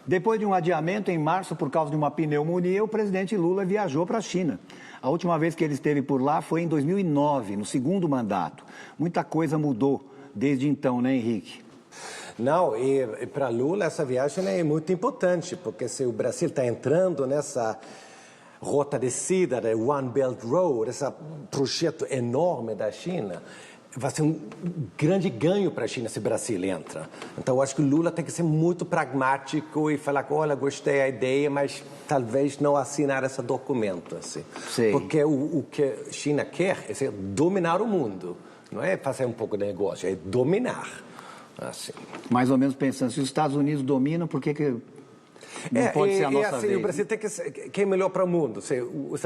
Depois de um adiamento em março por causa de uma pneumonia, o presidente Lula viajou para a China. A última vez que ele esteve por lá foi em 2009, no segundo mandato. Muita coisa mudou desde então, né, Henrique? Não, e para Lula essa viagem é muito importante, porque se o Brasil está entrando nessa rota de seda, da One Belt Road, esse projeto enorme da China, vai ser um grande ganho para a China se o Brasil entra. Então, eu acho que o Lula tem que ser muito pragmático e falar que, olha, gostei da ideia, mas talvez não assinar esse documento. Assim. Porque o que a China quer é dominar o mundo. Não é fazer um pouco de negócio, é dominar. Assim. Mais ou menos pensando, se os Estados Unidos dominam, por que não pode ser a nossa assim, vez? O Brasil tem que ser quem é melhor para o mundo. Os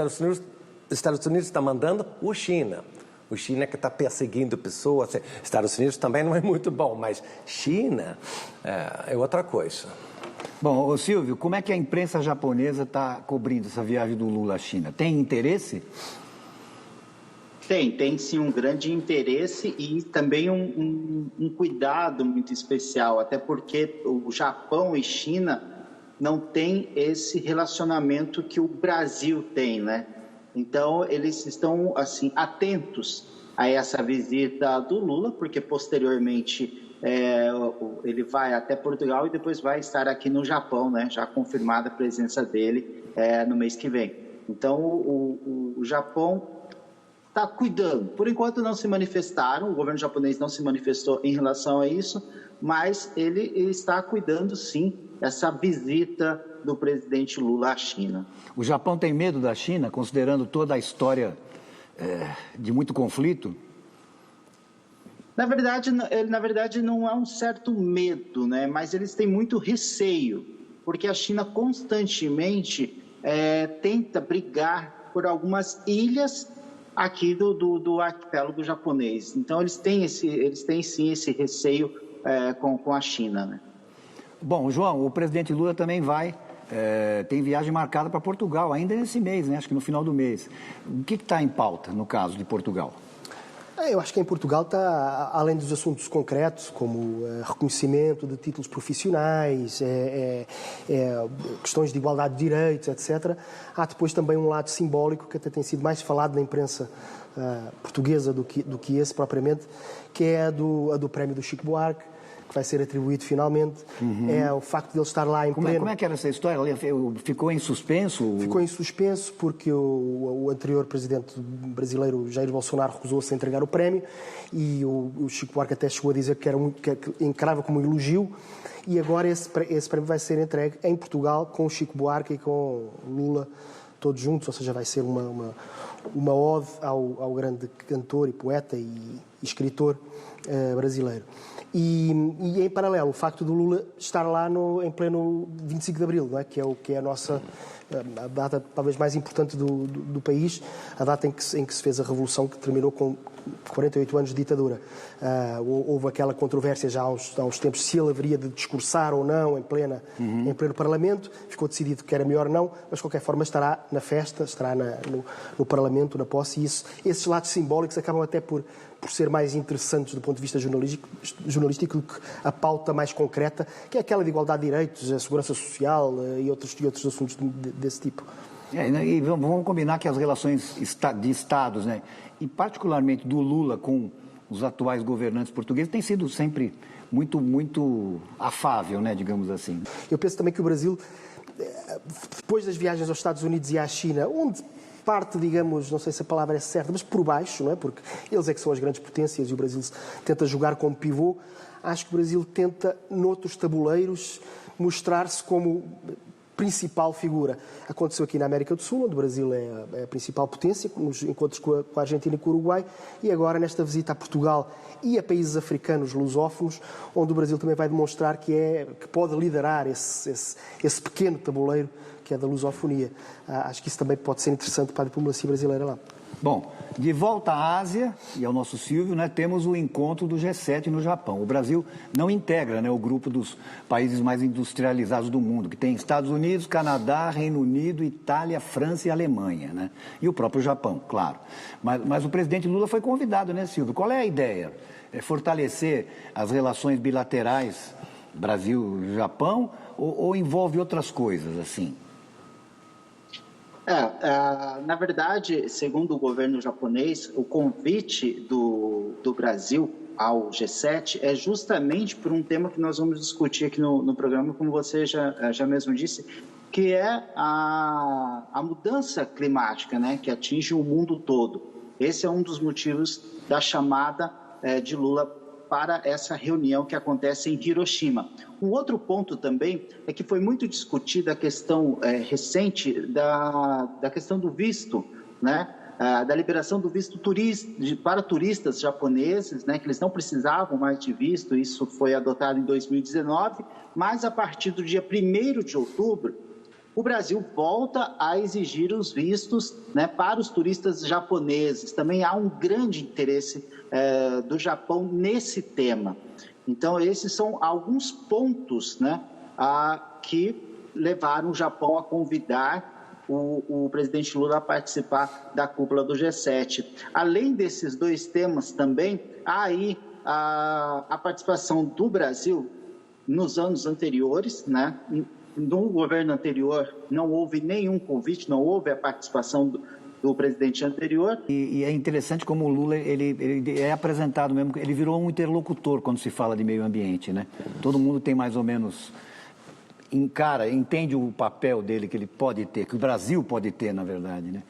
Estados Unidos está mandando o China. O China que está perseguindo pessoas. Estados Unidos também não é muito bom, mas China é outra coisa. Bom, Silvio, como é que a imprensa japonesa está cobrindo essa viagem do Lula à China? Tem interesse? Tem sim um grande interesse e também um cuidado muito especial, até porque o Japão e China não têm esse relacionamento que o Brasil tem, né? Então, eles estão, assim, atentos a essa visita do Lula, porque posteriormente ele vai até Portugal e depois vai estar aqui no Japão, né? Já confirmada a presença dele no mês que vem. Então, o Japão está cuidando. Por enquanto não se manifestaram, o governo japonês não se manifestou em relação a isso, mas ele está cuidando sim dessa visita do presidente Lula à China. O Japão tem medo da China, considerando toda a história de muito conflito? Na verdade não há um certo medo, né? Mas eles têm muito receio, porque a China constantemente tenta brigar por algumas ilhas aqui do arquipélago japonês. Então, eles têm sim esse receio com a China, né? Bom, João, o presidente Lula também tem viagem marcada para Portugal, ainda nesse mês, né? Acho que no final do mês. O que está em pauta, no caso de Portugal? Eu acho que em Portugal está, além dos assuntos concretos, como reconhecimento de títulos profissionais, questões de igualdade de direitos, etc., há depois também um lado simbólico que até tem sido mais falado na imprensa portuguesa do que esse propriamente, que é a do prémio do Chico Buarque, que vai ser atribuído finalmente. É o facto de ele estar lá em pleno... Como é que era essa história? Ficou em suspenso? Ficou em suspenso porque o anterior presidente brasileiro, Jair Bolsonaro, recusou-se a entregar o prémio e o Chico Buarque até chegou a dizer que encarava como um elogio, e agora esse prémio vai ser entregue em Portugal com o Chico Buarque e com Lula todos juntos, ou seja, vai ser uma ode ao grande cantor e poeta e escritor brasileiro. E em paralelo, o facto do Lula estar lá em pleno 25 de Abril, não é? Que é a data talvez mais importante do país, a data em que se fez a Revolução, que terminou com 48 anos de ditadura. Houve aquela controvérsia já há uns tempos se ele haveria de discursar ou não em pleno Parlamento. Ficou decidido que era melhor não, mas de qualquer forma estará na festa, estará no Parlamento, na posse, e esses lados simbólicos acabam até por ser mais interessantes do ponto de vista jornalístico do que a pauta mais concreta, que é aquela de igualdade de direitos, a segurança social e outros assuntos desse tipo. E vamos combinar que as relações de Estados, né, e particularmente do Lula com os atuais governantes portugueses, tem sido sempre muito, muito afável, né, digamos assim. Eu penso também que o Brasil, depois das viagens aos Estados Unidos e à China, onde parte, digamos, não sei se a palavra é certa, mas por baixo, não é? Porque eles é que são as grandes potências e o Brasil tenta jogar como pivô. Acho que o Brasil tenta, noutros tabuleiros, mostrar-se como principal figura. Aconteceu aqui na América do Sul, onde o Brasil é a principal potência, nos encontros com a Argentina e com o Uruguai, e agora nesta visita a Portugal e a países africanos lusófonos, onde o Brasil também vai demonstrar que pode liderar esse pequeno tabuleiro que é da lusofonia. Acho que isso também pode ser interessante para a diplomacia brasileira lá. Bom, de volta à Ásia e ao nosso Silvio, né, temos o encontro do G7 no Japão. O Brasil não integra, né, o grupo dos países mais industrializados do mundo, que tem Estados Unidos, Canadá, Reino Unido, Itália, França e Alemanha, né? E o próprio Japão, claro. Mas o presidente Lula foi convidado, né, Silvio? Qual é a ideia? É fortalecer as relações bilaterais Brasil e Japão, ou envolve outras coisas, assim? Na verdade, segundo o governo japonês, o convite do Brasil ao G7 é justamente por um tema que nós vamos discutir aqui no programa, como você já mesmo disse, que é a mudança climática, né, que atinge o mundo todo. Esse é um dos motivos da chamada de Lula para essa reunião que acontece em Hiroshima. Um outro ponto também é que foi muito discutida a questão recente da questão do visto, né? Da liberação do visto para turistas japoneses, né? Que eles não precisavam mais de visto, isso foi adotado em 2019, mas a partir do dia 1º de outubro, o Brasil volta a exigir os vistos, né, para os turistas japoneses. Também há um grande interesse do Japão nesse tema. Então, esses são alguns pontos, né, que levaram o Japão a convidar o presidente Lula a participar da cúpula do G7. Além desses dois temas também, há aí a participação do Brasil nos anos anteriores, né? No governo anterior não houve nenhum convite, não houve a participação do presidente anterior. E é interessante como o Lula, ele é apresentado mesmo, ele virou um interlocutor quando se fala de meio ambiente, né? Todo mundo tem mais ou menos, entende o papel dele que ele pode ter, que o Brasil pode ter, na verdade, né?